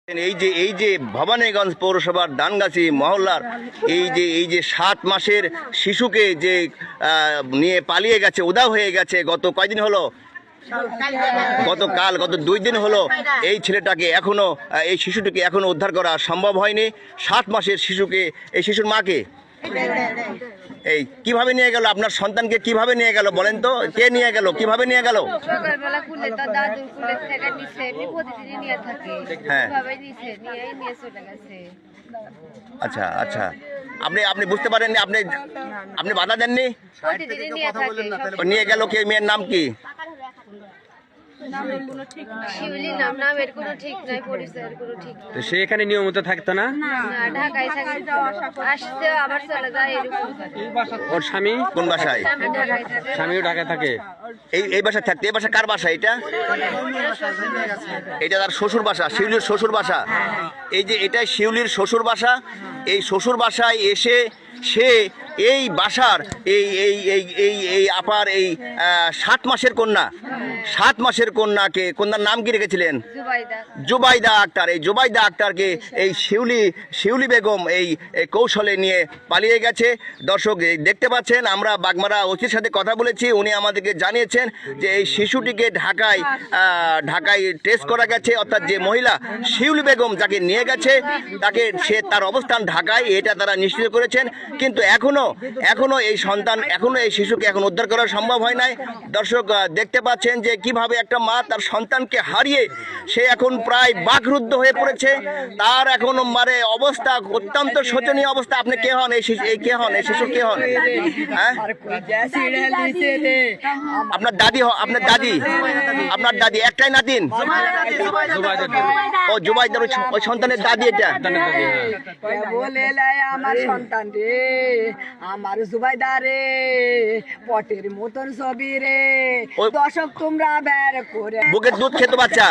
এই যে ভবানীগঞ্জ পৌরসভার ডানগাছি মহল্লার এই যে 7 মাসের শিশুকে যে নিয়ে পালিয়ে গেছে, উধাও হয়ে গেছে, গত কয়দিন হলো, গত 2 দিন হলো, এই ছেলেটাকে এখনো, এই শিশুটিকে এখনো উদ্ধার করা সম্ভব হয়নি। 7 মাসের শিশুকে, এই শিশুর মাকে এই কিভাবে নিয়ে গেল? আপনার সন্তানকে কিভাবে নিয়ে গেল বলেন তো? কে নিয়ে গেল, কিভাবে নিয়ে গেল? সকালবেলা কুলে তো দাদু কুলে থেকে নিছে, এমনি প্রতিদিনই নিয়ে থাকে। হ্যাঁ, কিভাবে নিছে, নিয়ে চলে গেছে। আচ্ছা আচ্ছা, আপনি বুঝতে পারেননি? আপনি বাধা দেননি? প্রতিদিনই নিয়ে থাকে। নিয়ে গেল কে? মেয়ের নাম কি? শিউলি নামের কোনো ঠিক নাই, পরিচয়ের কোনো ঠিক নাই। তো সে এখানে নিয়মিত থাকতো না? না, ঢাকায় থাকে, আসছে আবার চলে যায়, এরকম করে। ওর স্বামী কোন বাসায়? স্বামী ঢাকায় থাকে। স্বামীও ঢাকায় থাকে। এই বাসা থাকতে, এই বাসা কার বাসা? এটা তার শ্বশুর বাসা, শিউলির শ্বশুর বাসা। এই যে এটাই শিউলির শ্বশুর বাসা। এই শ্বশুর বাসায় এসে সে এই বাসার এই আপার এই 7 মাসের কন্যা, 7 মাসের কন্যার নাম কি রেখেছিলেন? জুবাইদা আক্তার। এই জুবাইদা আক্তারকে এই শিউলি বেগম এই কৌশলে নিয়ে পালিয়ে গেছে। দর্শক দেখতে পাচ্ছেন, আমরা বাগমারা ওসির সাথে কথা বলেছি, উনি আমাদেরকে জানিয়েছেন যে এই শিশুটিকে ঢাকায় টেস্ট করা গেছে, অর্থাৎ যে মহিলা শিউলি বেগম যাকে নিয়ে গেছে তার অবস্থান ঢাকায়, এটা তারা নিশ্চিত করেছেন। কিন্তু এখনো এই শিশুকে এখন উদ্ধার করা সম্ভব হয় নাই। দর্শক দেখতে পাচ্ছেন যে কিভাবে একটা মা তার সন্তানকে হারিয়ে সে এখন প্রায় বাকরুদ্ধ হয়ে পড়েছে। তার এখন অবস্থা অত্যন্ত শোচনীয় অবস্থা। আপনি কে হন? এই শিশু কে হন? হ্যাঁ, আপনার দাদি? আপনার দাদি একটাই নাতিন? ও জুবাইদার ওই সন্তানের দাদি। এটা আমার সন্তান রে, আমার জুবাইদা রে, পটের মতন ছবি রে, দর্শক তোমরা বের করে। বুকের দুধ খেতো বাচ্চা,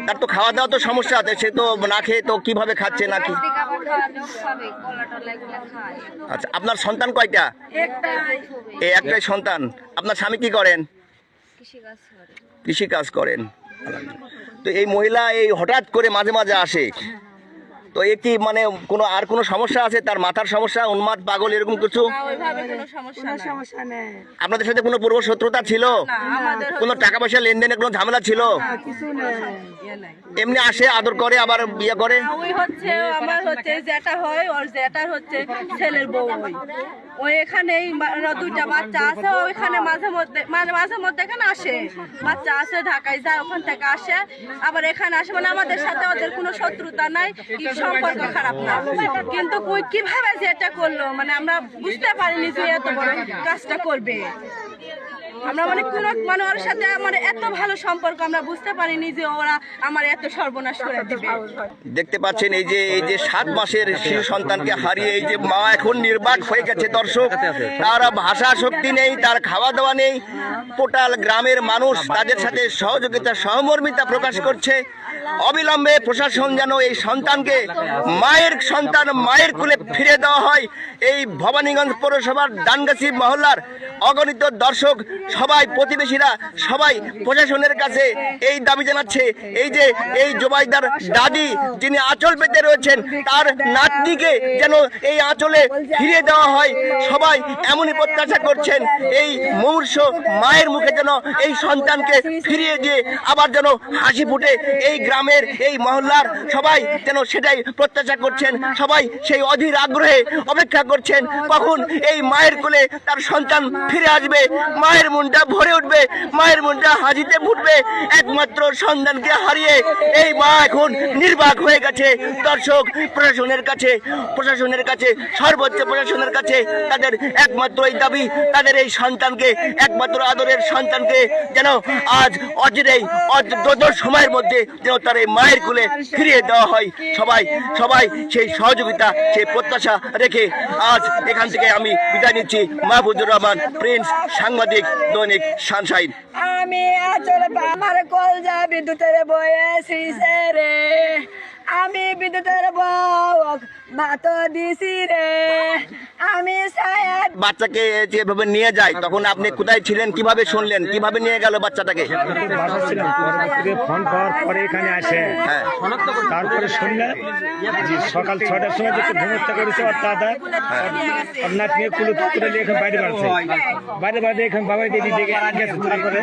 তার তো খাওয়া দাওয়া তো সমস্যা আছে, সে তো না খেয়ে তো কিভাবে খাচ্ছে নাকি? আচ্ছা, আপনার সন্তান কয়টা? এই একটাই সন্তান। আপনার স্বামী কি করেন? কৃষি কাজ করেন। তো এই মহিলা এই হঠাৎ করে মাঝে মাঝে আসে, তো এ কি কোনো সমস্যা আছে? তার মাথার সমস্যা, উন্মাদ, পাগল, এরকম কিছু? আপনাদের সাথে কোনো পূর্ব শত্রুতা ছিল? কোনো টাকা পয়সা লেনদেনের কোনো ঝামেলা ছিল? এমনি আসে, আদর করে, আবার বিয়ে করে? আমার যেটা হয়, ওর যেটার ছেলের বউ, ওই এখানে 2টা বাচ্চা আছে, ওইখানে মাঝে মধ্যে এখানে আসে, বাচ্চা আছে, ঢাকায় যায়, ওখান থেকে আসে আবার এখানে আসে। আমাদের সাথে ওদের কোনো শত্রুতা নাই, সম্পর্ক খারাপ না, কিন্তু কিভাবে যে এটা করলো আমরা বুঝতে পারিনি যে এত বড় কাজটা করবে। আমরা ওর সাথে আমার এত ভালো সম্পর্ক, আমরা বুঝতে পারিনি যে ওরা আমার এত সর্বনাশ করে দিবে। দেখতে পাচ্ছেন এই যে 7 মাসের শিশু সন্তানকে হারিয়ে এই যে মা এখন নির্বাক হয়ে গেছে। দর্শক, তার ভাষা শক্তি নেই, তার খাওয়া দাওয়া নেই। টোটাল গ্রামের মানুষ তাদের সাথে সহযোগিতা, সহমর্মিতা প্রকাশ করছে। অবিলম্বে প্রশাসন যেন এই সন্তানকে মায়ের কুলে ফিরে দেওয়া হয়। এই ভবানীগঞ্জ পৌরসভার ডানগাছি মহল্লার অগণিত দর্শক, সবাই, প্রতিবেশীরা সবাই প্রশাসনের কাছে এই দাবি জানাচ্ছে। এই জুবাইদার দাদি যিনি আঁচল পেতে রয়েছেন, তার নাতনিকে যেন এই আঁচলে ফিরিয়ে দেওয়া হয়। সবাই এমনই প্রত্যাশা করছেন, এই মুমূর্ষ মায়ের মুখে যেন এই সন্তানকে ফিরিয়ে দিয়ে আবার যেন হাসি ফুটে। এই গ্রামের, এই মহল্লার সবাই যেন সেটাই প্রত্যাশা করছেন। সবাই সেই অধীর আগ্রহে অপেক্ষা করছেন কখন এই মায়ের কোলে তার সন্তান ফিরে আসবে, মায়ের মনটা ভরে উঠবে, মায়ের মনটা হাসিতে ফুটবে। একমাত্র সন্তানকে হারিয়ে এই মা এখন নির্বাক হয়ে গেছে। দর্শক, প্রশাসনের কাছে সর্বোচ্চ প্রশাসনের কাছে তাদের একমাত্র এই দাবি, তাদের এই সন্তানকে, একমাত্র আদরের সন্তানকে যেন আজ দ্রুত সময়ের মধ্যে যেন তার এই মায়ের কোলে ফিরিয়ে দেওয়া হয়। সবাই সেই সহযোগিতা, সেই প্রত্যাশা রেখে আজ এখান থেকে আমি বিদায় নিচ্ছি। মাহবুবুর রহমান, প্রিন্স, সাংবাদিক, দৈনিক সানশাইন। আমি আমার কলজা বিদ্যুতের বয়েছি রে, আমি বিদ্যুতের বক মাত দিছি রে, আমি সায়াদ বাচ্চাকে যেভাবে নিয়ে যায় তখন আপনি কোথায় ছিলেন, কিভাবে শুনলেন, কিভাবে নিয়ে গেল বাচ্চাটাকে? বাসা ছিলাম ফোন পাওয়ার পরে এখানে আসে, হ্যাঁ তারপরে শুনলাম যে সকাল 6টার সময় দেখতে ঘুমোতে করেছে ওর দাদা ওর নাতনি কুলো করে নিয়ে এখন বাইরে বাড়ছে, বাইরে বাড়তে এখন বাবা দিদি দেখে গেছে। তারপরে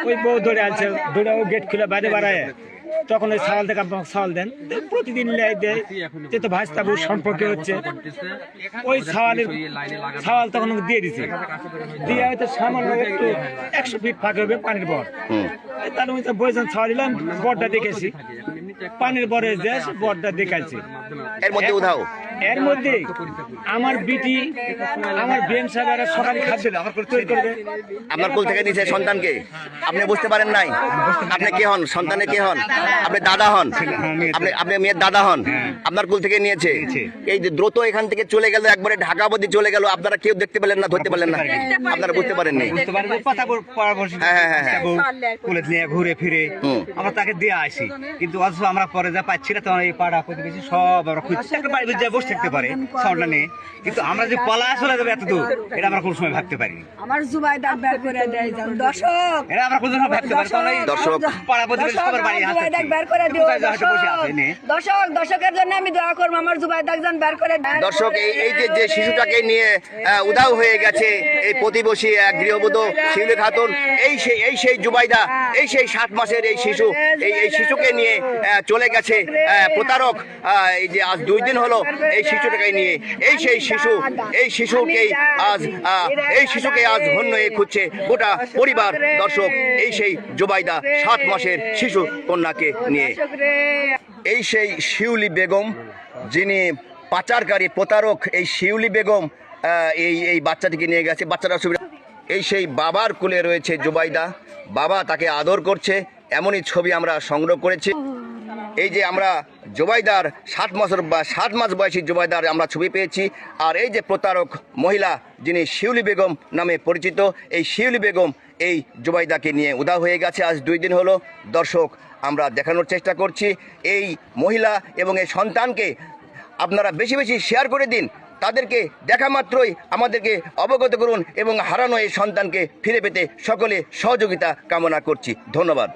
ওই বউ দৌড়ে আসছে, দৌড়ে ও গেট খুলে বাইরে বাড়ায়, তখন ওই সাওয়াল থেকে আপনাকে সাওয়াল দেন, প্রতিদিন লাই দেয় যে তো ভাইস্তাবু সম্পর্কে হচ্ছে, ওই সাওয়াল তখন ওকে দিয়ে দিছে, দিয়ে হয়তো সামান্য একটু 100 ফিট ফাঁকে হবে পানির বর, তার মধ্যে বইজন ছাওয়া দিলাম, বরটা দেখেছি পানির বরে যে বরটা দেখাইছে। এর মধ্যে উধাও এর মধ্যে আমার বিটি আমার বেন সাহেব সকালে খাদ্য আমার তৈরি করবে, আপনার কোল থেকে নিয়েছে সন্তানকে, আপনি বুঝতে পারেন নাই? আপনি কে হন? সন্তানের কে হন? আপনি দাদা হন? আপনি মেয়ের দাদা হন? আপনার কোল থেকে নিয়েছে। এই যে দ্রুত এখান থেকে চলে গেল, একবারে ঢাকা অবধি চলে গেল, আপনারা কেউ দেখতে পেলেন না, ধরতে পারলেন না, আপনারা বুঝতে পারেননি? হ্যাঁ কুলে নিয়ে ঘুরে ফিরে আমরা তাকে দিয়ে আসি, কিন্তু অথচ আমরা পরে যা পাচ্ছি না, তখন এই পাড়া প্রতিবেশী সব আমরা খুঁজছি, একটা বাড়ির ভিতরে বসে থাকতে পারে সাউন্ডটা নিয়ে, কিন্তু আমরা যে পলা চলে যাবে এত দূর এটা আমরা কোনো সময় ভাবতে পারিনি। আমার জুবাইদা বের করে দেয় দর্শক, এটা আমরা কোনো সময় ভাবতে পারি, কারণ এই দর্শক পাড়া প্রতিবেশী সবার বাড়ি হাতে জুবাইদা বের করে দিও দর্শক, দর্শকের জন্য আমি দোয়া করবো আমার জুবাইদা একজন বের করে দেয়। দর্শক, এই যে শিশুটাকে নিয়ে উধাও হয়ে গেছে এই প্রতিবেশী এক গৃহবধূ শিউলি খাতুন, এই সেই জুবাইদা, এই সেই 7 মাসের এই শিশু, এই শিশুকে নিয়ে চলে গেছে প্রতারক। এই যে আজ 2 দিন হলো এই শিশুটাকে নিয়ে, এই সেই শিশু, এই শিশুকে আজ হন্য হয়ে খুঁজছে গোটা পরিবার। দর্শক, এই সেই জুবাইদা 7 মাসের শিশু কন্যাকে নিয়ে, এই সেই শিউলি বেগম যিনি পাচারকারী প্রতারক, এই শিউলি বেগম এই বাচ্চাটিকে নিয়ে গেছে। বাচ্চাটা সুবিধা, এই সেই বাবার কোলে রয়েছে জুবাইদা, বাবা তাকে আদর করছে, এমনই ছবি আমরা সংগ্রহ করেছি। এই যে আমরা জুবাইদার 7 মাস বয়সী জুবাইদার আমরা ছবি পেয়েছি। আর এই যে প্রতারক মহিলা যিনি শিউলি বেগম নামে পরিচিত, এই শিউলি বেগম এই জুবাইদাকে নিয়ে উধাও হয়ে গেছে আজ 2 দিন হলো। দর্শক, আমরা দেখানোর চেষ্টা করছি এই মহিলা এবং এই সন্তানকে আপনারা বেশি বেশি শেয়ার করে দিন, তাদেরকে দেখা মাত্রই আমাদেরকে অবগত করুন এবং হারানো এই সন্তানকে ফিরে পেতে সকলে সহযোগিতা কামনা করছি। ধন্যবাদ।